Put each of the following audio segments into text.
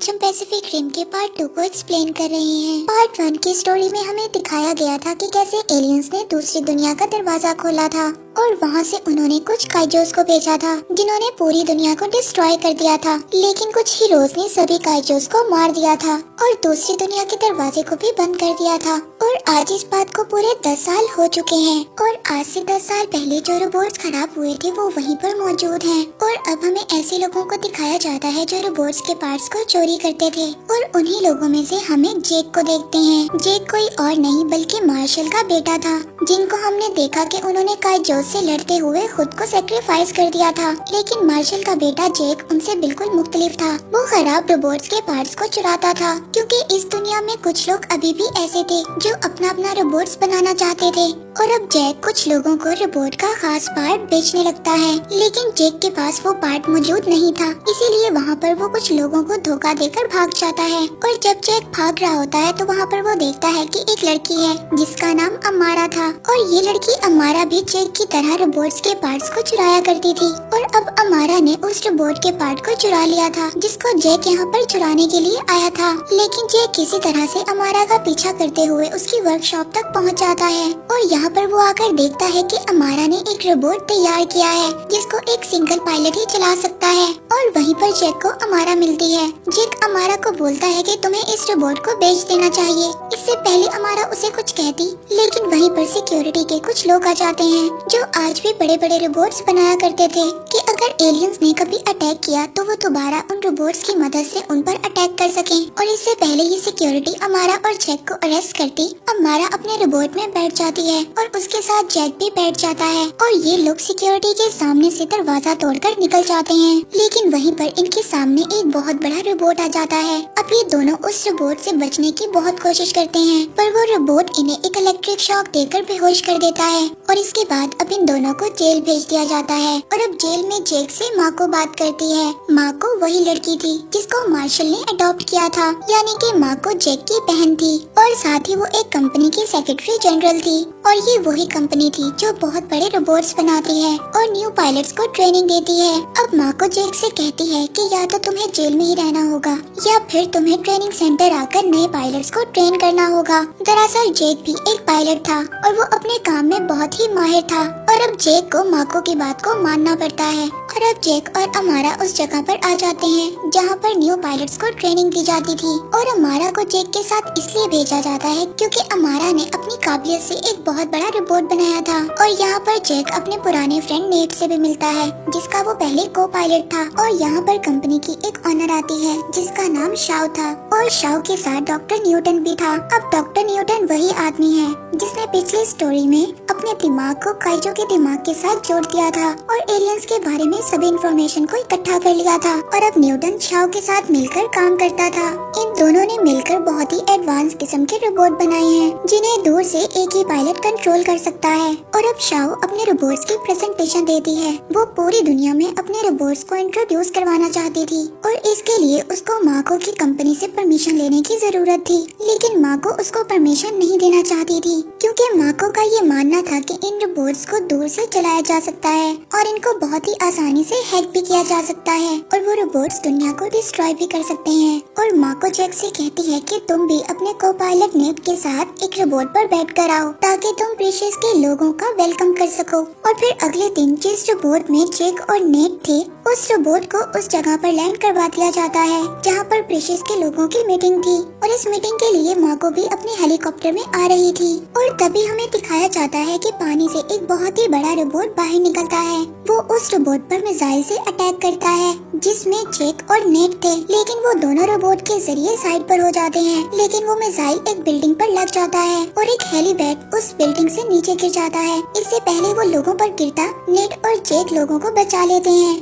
आज हम Pacific rim के पार्ट 2 को एक्सप्लेन कर रहे हैं। पार्ट 1 की स्टोरी में हमें दिखाया गया था कि कैसे एलियंस ने दूसरी दुनिया का दरवाजा खोला था और वहाँ से उन्होंने कुछ काइजोस को भेजा था जिन्होंने पूरी दुनिया को डिस्ट्रॉय कर दिया था। लेकिन कुछ हीरोज ने सभी काइजोस को मार दिया था और दूसरी दुनिया के दरवाजे को भी बंद कर दिया था। और आज इस बात को पूरे 10 साल हो चुके हैं और आज से 10 साल पहले जो रोबोट्स खराब हुए थे वो वहीं पर मौजूद हैं। और अब हमें ऐसे लोगों को दिखाया जाता है जो रोबोट्स के पार्ट्स को चोरी करते थे और उन्हीं लोगों में से हमें जेक को देखते हैं। जेक कोई और नहीं बल्कि मार्शल का बेटा था जिनको हमने देखा कि उन्होंने काइजोस से लड़ते हुए खुद को सेक्रीफाइस कर दिया था। लेकिन मार्शल का बेटा जेक उनसे बिल्कुल मुख्तलिफ था। वो खराब रोबोट्स के पार्ट्स को चुराता था क्योंकि इस दुनिया में कुछ लोग अभी भी ऐसे थे जो अपना अपना रोबोट्स बनाना चाहते थे। और अब जैक कुछ लोगों को रोबोट का खास पार्ट बेचने लगता है, लेकिन जेक के पास वो पार्ट मौजूद नहीं था, इसीलिए वहाँ पर वो कुछ लोगों को धोखा देकर भाग जाता है। और जब जेक भाग रहा होता है तो वहाँ पर वो देखता है कि एक लड़की है जिसका नाम अमारा था और ये लड़की अमारा भी जेक की तरह रोबोट्स के पार्ट्स को चुराया करती थी। और अब अमारा ने उस रोबोट के पार्ट को चुरा लिया था जिसको जेक यहाँ पर चुराने के लिए आया था। लेकिन जेक किसी तरह से अमारा का पीछा करते हुए उसकी वर्कशॉप तक पहुँच जाता है और यहाँ पर वो आकर देखता है कि अमारा ने एक रोबोट तैयार किया है जिसको एक सिंगल पायलट ही चला सकता है। और वहीं पर जेक को अमारा मिलती है। जेक अमारा को बोलता है कि तुम्हें इस रोबोट को बेच देना चाहिए। इससे पहले अमारा उसे कुछ कहती, लेकिन वहीं पर सिक्योरिटी के कुछ लोग आ जाते हैं जो आज भी बड़े बड़े रोबोट्स बनाया करते थे कि अगर एलियंस ने कभी अटैक किया तो वो दोबारा उन रोबोट्स की मदद से उन पर अटैक कर सकें। और इससे पहले ही सिक्योरिटी अमारा और जेक को अरेस्ट करती, अमारा अपने रोबोट में बैठ जाती है और उसके साथ जेक भी बैठ जाता है और ये लोग सिक्योरिटी के सामने से दरवाजा तोड़कर निकल जाते हैं। लेकिन वहीं पर इनके सामने एक बहुत बड़ा रोबोट आ जाता है। अब ये दोनों उस रोबोट से बचने की बहुत कोशिश करते हैं पर वो रोबोट इन्हें एक इलेक्ट्रिक शॉक देकर बेहोश कर देता है। और इसके बाद अब इन दोनों को जेल भेज दिया जाता है। और अब जेल में जेक से माँ को बात करती है। माँ को वही लड़की थी जिसको मार्शल ने अडॉप्ट किया था, यानी कि माँ को जेक की बहन थी और साथ ही वो एक कंपनी की सेक्रेटरी जनरल थी। और ये वही कंपनी थी जो बहुत बड़े रोबोट्स बनाती है और न्यू पायलट्स को ट्रेनिंग देती है। अब माँ को जेक से कहती है कि या तो तुम्हें जेल में ही रहना होगा या फिर तुम्हें ट्रेनिंग सेंटर आकर नए पायलट्स को ट्रेन करना होगा। दरअसल जेक भी एक पायलट था और वो अपने काम में बहुत ही माहिर था। और अब जेक को माको की बात को मानना पड़ता है। और अब जेक और अमारा उस जगह पर आ जाते हैं जहाँ पर न्यू पायलट्स को ट्रेनिंग दी जाती थी। और अमारा को जेक के साथ इसलिए भेजा जाता है क्योंकि अमारा ने अपनी काबिलियत से एक बहुत बड़ा रोबोट बनाया था। और यहाँ पर जेक अपने पुराने फ्रेंड नेट से भी मिलता है जिसका वो पहले को पायलट था। और यहाँ पर कंपनी की एक ऑनर आती है जिसका नाम शाओ था और शाओ के साथ डॉक्टर न्यूटन भी था। अब डॉक्टर न्यूटन वही आदमी है जिसने पिछली स्टोरी में अपने दिमाग को काइजो के दिमाग के साथ जोड़ दिया था और एलियंस के बारे में सभी इंफॉर्मेशन को इकट्ठा कर लिया था। और अब न्यूटन शाओ के साथ मिलकर काम करता था। इन दोनों ने मिलकर बहुत ही एडवांस किस्म के रोबोट बनाए हैं जिन्हें दूर से एक ही पायलट कंट्रोल कर सकता है। और अब शाओ अपने रोबोट्स की प्रेजेंटेशन देती है। वो पूरी दुनिया में अपने रोबोट्स को इंट्रोड्यूस करवाना चाहती थी और इसके लिए उसको माको की कंपनी से परमिशन लेने की जरूरत थी। लेकिन माको उसको परमिशन नहीं देना चाहती थी क्योंकि माको का ये मानना था कि इन रोबोट्स को दूर से चलाया जा सकता है और इनको बहुत ही आसानी से हैक भी किया जा सकता है और वो रोबोट्स दुनिया को डिस्ट्रॉय भी कर सकते हैं। और माको जेक से कहती है कि तुम भी अपने को पायलट नेट के साथ एक रोबोट पर बैठ कर आओ ताकि तुम प्रीशियस के लोगों का वेलकम कर सको। और फिर अगले दिन जिस रोबोट में जेक और नेट थे उस रोबोट को उस जगह पर लैंड करवा दिया जाता है जहाँ पर प्रीशियस के लोगों की मीटिंग थी। और इस मीटिंग के लिए माको भी अपने हेलीकॉप्टर में आ रही थी। और तभी हमें दिखाया जाता है कि पानी से एक बहुत ही बड़ा रोबोट बाहर निकलता है। वो उस रोबोट पर मिसाइल से अटैक करता है जिसमें जेक और नेट थे। लेकिन वो दोनों रोबोट के जरिए साइड पर हो जाते हैं। लेकिन वो मिसाइल एक बिल्डिंग पर लग जाता है और एक हेलीपैड उस बिल्डिंग से नीचे गिर जाता है। इससे पहले वो लोगों पर गिरता नेट और जेक लोगों को बचा लेते हैं।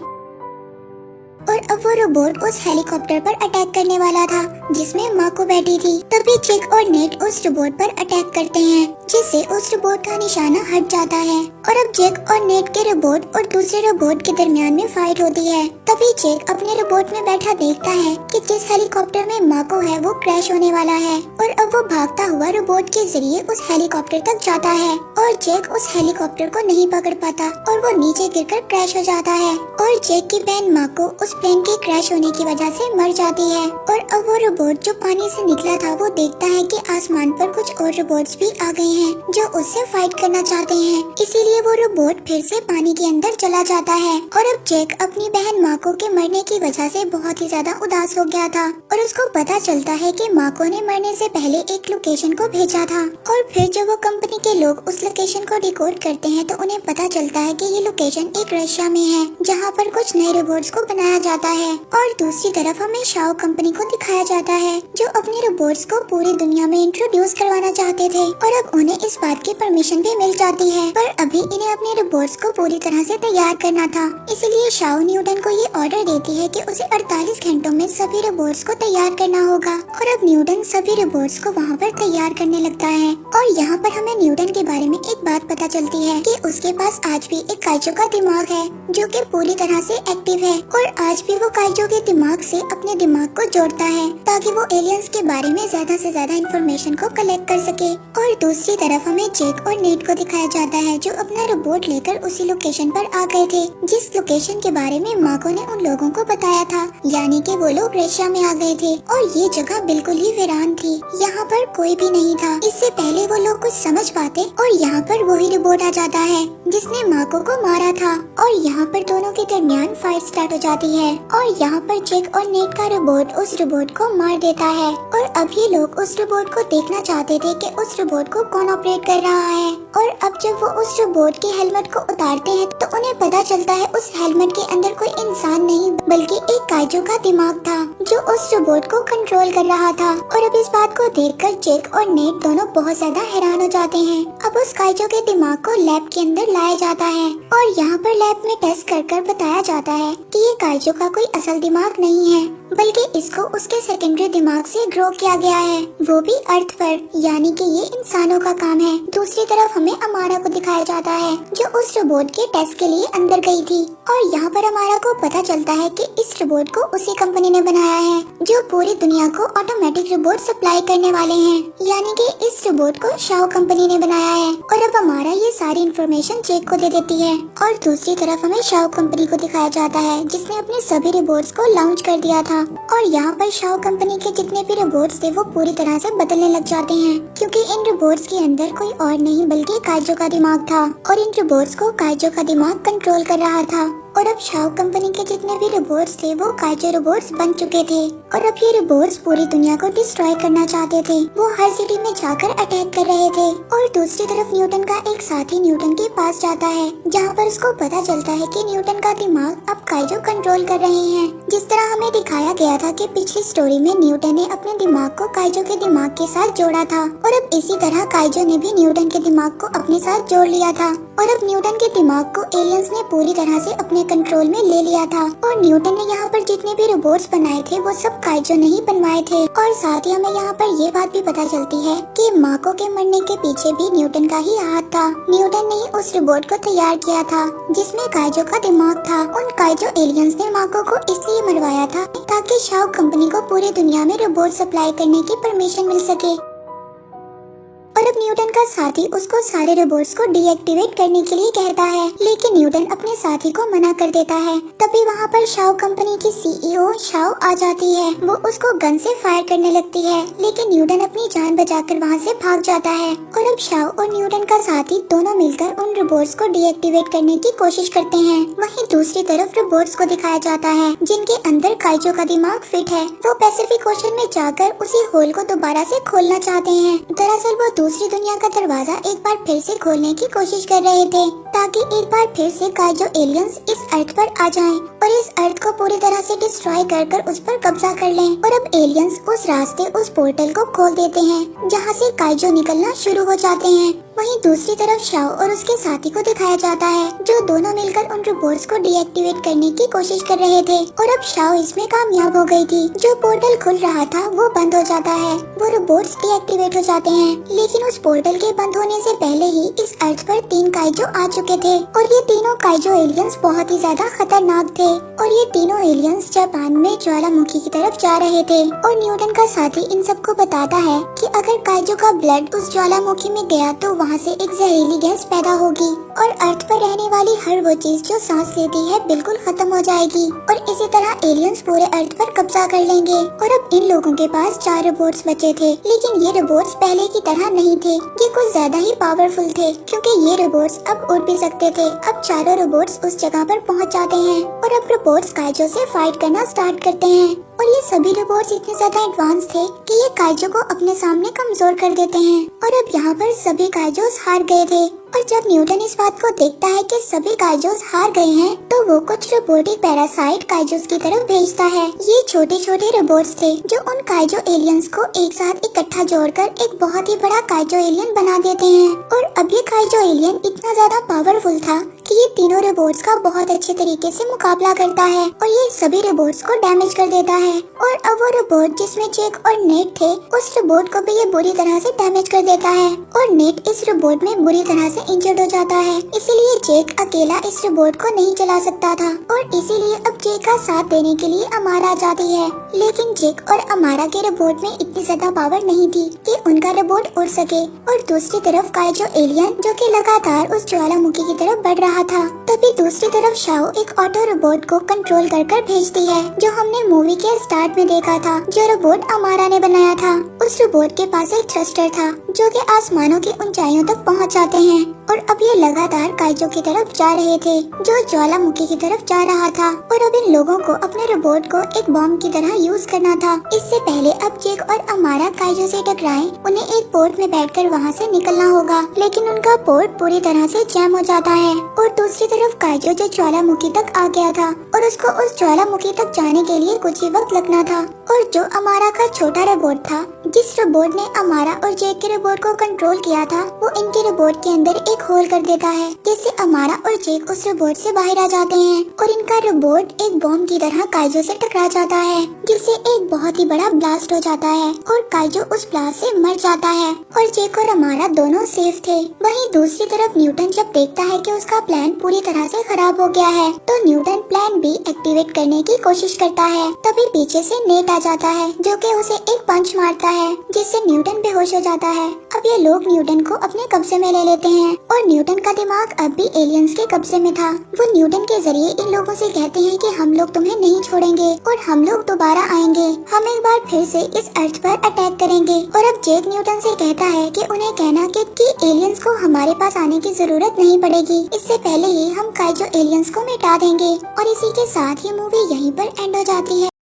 और अब वो रोबोट उस हेलीकॉप्टर पर अटैक करने वाला था जिसमें माको बैठी थी। तभी जेक और नेट उस रोबोट पर अटैक करते हैं जिससे उस रोबोट का निशाना हट जाता है और अब जैक और नेट के रोबोट और दूसरे रोबोट के दरमियान में फाइट होती है। तभी जैक अपने रोबोट में बैठा देखता है कि जिस हेलीकॉप्टर में माको है वो क्रैश होने वाला है और अब वो भागता हुआ रोबोट के जरिए उस हेलीकॉप्टर तक जाता है और जैक उस हेलीकॉप्टर को नहीं पकड़ पाता और वो नीचे गिरकर क्रैश हो जाता है और जैक की बहन माको उस प्लेन के क्रैश होने की वजह से मर जाती है और अब वो रोबोट जो पानी से निकला था वो देखता है कि आसमान पर कुछ और रोबोट्स भी आ गए हैं जो उससे फाइट करना चाहते हैं। इसीलिए वो रोबोट फिर से पानी के अंदर चला जाता है और अब जैक अपनी बहन माको के मरने की वजह से बहुत ही ज्यादा उदास हो गया था और उसको पता चलता है कि माको ने मरने से पहले एक लोकेशन को भेजा था और फिर जब वो कंपनी के लोग उस लोकेशन को डिकोड करते हैं तो उन्हें पता चलता है कि ये लोकेशन एक रशिया में है जहाँ पर कुछ नए रोबोट्स को बनाया जाता है। और दूसरी तरफ हमें शाओ कंपनी को दिखाया जाता है जो अपने रोबोट्स को पूरी दुनिया में इंट्रोड्यूस करवाना चाहते थे और अब उन्हें इस बात की परमिशन भी मिल जाती है, पर अभी इन्हें अपने रोबोट्स को पूरी तरह से तैयार करना था। इसलिए शाओ न्यूटन को ये ऑर्डर देती है कि उसे 48 घंटों में सभी रोबोट्स को तैयार करना होगा और अब न्यूटन सभी रोबोट्स को वहाँ पर तैयार करने लगता है। और यहाँ पर हमें न्यूटन के बारे में एक बात पता चलती है कि उसके पास आज भी एक काइजो का दिमाग है जो कि पूरी तरह से एक्टिव है और आज भी वो काइजो के दिमाग से अपने दिमाग को जोड़ता है ताकि वो एलियंस के बारे में ज्यादा से ज्यादा इंफॉर्मेशन को कलेक्ट कर सके। और दूसरी तरफ हमें जैक और नेट को दिखाया जाता है जो अपना रोबोट लेकर उसी लोकेशन पर आ गए थे जिस लोकेशन के बारे में माको ने उन लोगों को बताया था, यानी कि वो लोग रशिया में आ गए थे और ये जगह बिल्कुल ही वीरान थी, यहाँ पर कोई भी नहीं था। इससे पहले वो लोग कुछ समझ पाते और यहाँ पर वही रोबोट आ जाता है जिसने माको को मारा था और यहाँ पर दोनों के दरमियान फाइट स्टार्ट हो जाती है और यहाँ पर जैक और नेट का रोबोट उस रोबोट को मार देता है और अब ये लोग उस रोबोट को देखना चाहते थे कि उस रोबोट को कौन ऑपरेट कर रहा है। और अब जब वो उस रोबोट के हेलमेट को उतारते हैं तो उन्हें पता चलता है उस हेलमेट के अंदर कोई इंसान नहीं बल्कि एक काइजो का दिमाग था जो उस रोबोट को कंट्रोल कर रहा था। और अब इस बात को देखकर जैक और नेट दोनों बहुत ज्यादा हैरान हो जाते हैं। अब उस काइजो के दिमाग को लैब के अंदर लाया जाता है और यहाँ पर लैब में टेस्ट कर बताया जाता है कि ये काइजो का कोई असल दिमाग नहीं है बल्कि इसको उसके सेकेंडरी दिमाग से ग्रो किया गया है, वो भी अर्थ पर, यानी कि ये इंसानों का काम है। दूसरी तरफ हमें अमारा को दिखाया जाता है जो उस रोबोट के टेस्ट के लिए अंदर गई थी और यहाँ पर अमारा को पता चलता है कि इस रोबोट को उसी कंपनी ने बनाया है जो पूरी दुनिया को ऑटोमेटिक रोबोट सप्लाई करने वाले हैं, यानी कि इस रोबोट को शाओ कंपनी ने बनाया है। और अब अमारा ये सारी इन्फॉर्मेशन जैक को दे देती है और दूसरी तरफ हमें शाओ कंपनी को दिखाया जाता है जिसने अपने सभी रोबोट्स को लॉन्च कर दिया था और यहाँ पर शाओ कंपनी के जितने भी रोबोट्स थे वो पूरी तरह से बदलने लग जाते हैं क्योंकि इन रोबोट्स के अंदर कोई और नहीं बल्कि काइजो का दिमाग था और इन रोबोट्स को काइजो का दिमाग कंट्रोल कर रहा था। और अब शाओ कंपनी के जितने भी रोबोट्स थे वो काइजो रोबोट्स बन चुके थे और अब ये रोबोट्स पूरी दुनिया को डिस्ट्रॉय करना चाहते थे। वो हर सिटी में जाकर अटैक कर रहे थे और दूसरी तरफ न्यूटन का एक साथी न्यूटन के पास जाता है जहाँ पर उसको पता चलता है कि न्यूटन का दिमाग अब काइजो कंट्रोल कर रहे हैं। जिस तरह हमें दिखाया गया था कि पिछली स्टोरी में न्यूटन ने अपने दिमाग को काइजो के दिमाग के साथ जोड़ा था और अब इसी तरह काइजो ने भी न्यूटन के दिमाग को अपने साथ जोड़ लिया था और अब न्यूटन के दिमाग को एलियंस ने पूरी तरह से अपने कंट्रोल में ले लिया था और न्यूटन ने यहाँ पर जितने भी रोबोट्स बनाए थे वो सब काइजो ने ही बनवाए थे। और साथ ही हमें यहाँ पर ये बात भी पता चलती है कि माको के मरने के पीछे भी न्यूटन का ही हाथ था। न्यूटन ने ही उस रोबोट को तैयार किया था जिसमें काइजो का दिमाग था। उन काइजो एलियंस ने माको को इसलिए मरवाया था ताकि शाओ कंपनी को पूरी दुनिया में रोबोट सप्लाई करने की परमिशन मिल सके। और अब न्यूटन का साथी उसको सारे रोबोट्स को डीएक्टिवेट करने के लिए कहता है लेकिन न्यूटन अपने साथी को मना कर देता है। तभी वहाँ पर शाओ कंपनी की सीईओ शाओ आ जाती है। वो उसको गन से फायर करने लगती है लेकिन न्यूटन अपनी जान बचाकर वहाँ से भाग जाता है। और अब शाओ और न्यूटन का साथी दोनों मिलकर उन रोबोट्स को डीएक्टिवेट करने की कोशिश करते हैं। वहीं दूसरी तरफ रोबोट्स को दिखाया जाता है जिनके अंदर काइजो का दिमाग फिट है। वो पैसिफिक ओशन में जाकर उसी होल को दोबारा से खोलना चाहते हैं। दरअसल वो दूसरी दुनिया का दरवाजा एक बार फिर से खोलने की कोशिश कर रहे थे ताकि एक बार फिर से काइजो एलियंस इस अर्थ पर आ जाएं। और इस अर्थ को पूरी तरह से डिस्ट्रॉय कर उस पर कब्जा कर लें। और अब एलियंस उस रास्ते उस पोर्टल को खोल देते हैं जहाँ से काइजो निकलना शुरू हो जाते हैं। वहीं दूसरी तरफ शाओ और उसके साथी को दिखाया जाता है जो दोनों मिलकर उन रोबोट्स को डीएक्टिवेट करने की कोशिश कर रहे थे और अब शाओ इसमें कामयाब हो गई थी। जो पोर्टल खुल रहा था वो बंद हो जाता है, वो रोबोट्स डीएक्टिवेट हो जाते हैं। लेकिन उस पोर्टल के बंद होने से पहले ही इस अर्थ पर 3 काइजो आ चुके थे और ये तीनों काइजो एलियंस बहुत ही ज्यादा खतरनाक थे और ये तीनों एलियंस जापान में ज्वालामुखी की तरफ जा रहे थे। और न्यूटन का साथी इन सबको बताता है कि अगर काइजो का ब्लड उस ज्वालामुखी में गया तो वहाँ से एक जहरीली गैस पैदा होगी और अर्थ पर रहने वाली हर वो चीज जो सांस लेती है बिल्कुल खत्म हो जाएगी और इसी तरह एलियंस पूरे अर्थ पर कब्जा कर लेंगे। और अब इन लोगों के पास 4 रोबोट्स बचे थे, लेकिन ये रोबोट्स पहले की तरह नहीं थे, ये कुछ ज्यादा ही पावरफुल थे क्योंकि ये रोबोट्स अब उड़ भी सकते थे। अब चारों रोबोट्स उस जगह पर पहुंच जाते हैं और अब रोबोट्स काइजो से फाइट करना स्टार्ट करते हैं। और ये सभी रोबोट्स इतने ज्यादा एडवांस थे कि ये काइजो को अपने सामने कमजोर कर देते हैं और अब यहाँ पर सभी काइजोस हार गए थे। और जब न्यूटन इस बात को देखता है कि सभी काइजोस हार गए हैं तो वो कुछ रोबोटिक पैरासाइट काइजोस की तरफ भेजता है। ये छोटे छोटे रोबोट्स थे जो उन काइजो एलियंस को एक साथ इकट्ठा जोड़कर एक बहुत ही बड़ा काइजो एलियन बना देते हैं। और अब ये काइजो एलियन इतना ज्यादा पावरफुल था कि ये तीनों रोबोट्स का बहुत अच्छे तरीके से मुकाबला करता है और ये सभी रोबोट्स को डैमेज कर देता है। और अब वो रोबोट जिसमें जैक और नेट थे उस रोबोट को भी ये बुरी तरह से डैमेज कर देता है और नेट इस रोबोट में बुरी तरह से इंजर्ड हो जाता है। इसीलिए जैक अकेला इस रोबोट को नहीं चला सकता था और इसीलिए अब जैक का साथ देने के लिए अमारा आ जाती है। लेकिन जैक और अमारा के रोबोट में इतनी ज्यादा पावर नहीं थी कि उनका रोबोट उड़ सके। और दूसरी तरफ काइजो एलियन जो कि लगातार उस ज्वालामुखी की तरफ बढ़ रहा था, तभी दूसरी तरफ शाओ एक ऑटो रोबोट को कंट्रोल कर भेजती है जो हमने मूवी के स्टार्ट में देखा था, जो रोबोट अमारा ने बनाया था। उस रोबोट के पास एक थ्रस्टर था जो कि आसमानों की ऊंचाइयों तक पहुंच जाते हैं और अब ये लगातार काइजो की तरफ जा रहे थे जो ज्वालामुखी की तरफ जा रहा था। और अब इन लोगों को अपने रोबोट को एक बॉम्ब की तरह यूज करना था। इससे पहले अब जैक और अमारा काइजो से टकराएं, उन्हें एक पोर्ट में बैठकर वहां से निकलना होगा, लेकिन उनका पोर्ट पूरी तरह से जैम हो जाता है। और दूसरी तरफ काइजो जो ज्वालामुखी तक आ गया था और उसको उस ज्वालामुखी तक जाने के लिए कुछ ही वक्त लगना था। और जो अमारा का छोटा रोबोट था, जिस रोबोट ने अमारा और जैक के रोबोट को कंट्रोल किया था, वो इनके रोबोट के अंदर एक होल कर देता है जिससे अमारा और जैक उस रोबोट से बाहर आ जाते हैं और इनका रोबोट एक बॉम्ब की तरह काइजो से टकरा जाता है जिससे एक बहुत ही बड़ा ब्लास्ट हो जाता है और काइजो उस ब्लास्ट से मर जाता है और जैक और अमारा दोनों सेफ थे। वहीं दूसरी तरफ न्यूटन जब देखता है कि उसका प्लान पूरी तरह से खराब हो गया है तो न्यूटन प्लान बी एक्टिवेट करने की कोशिश करता है। तभी पीछे से नेट आ जाता है जो कि उसे एक पंच मारता है जिससे न्यूटन बेहोश हो जाता है। अब ये लोग न्यूटन को अपने कब्जे में ले लेते हैं और न्यूटन का दिमाग अब भी एलियंस के कब्जे में था। वो न्यूटन के जरिए इन लोगों से कहते हैं कि हम लोग तुम्हें नहीं छोड़ेंगे और हम लोग दोबारा आएंगे, हम एक बार फिर से इस अर्थ पर अटैक करेंगे। और अब जैक न्यूटन से कहता है कि उन्हें कहना कि एलियंस को हमारे पास आने की जरूरत नहीं पड़ेगी, इससे पहले ही हम काइजो एलियंस को मिटा देंगे। और इसी के साथ ये मूवी यहीं पर एंड हो जाती है।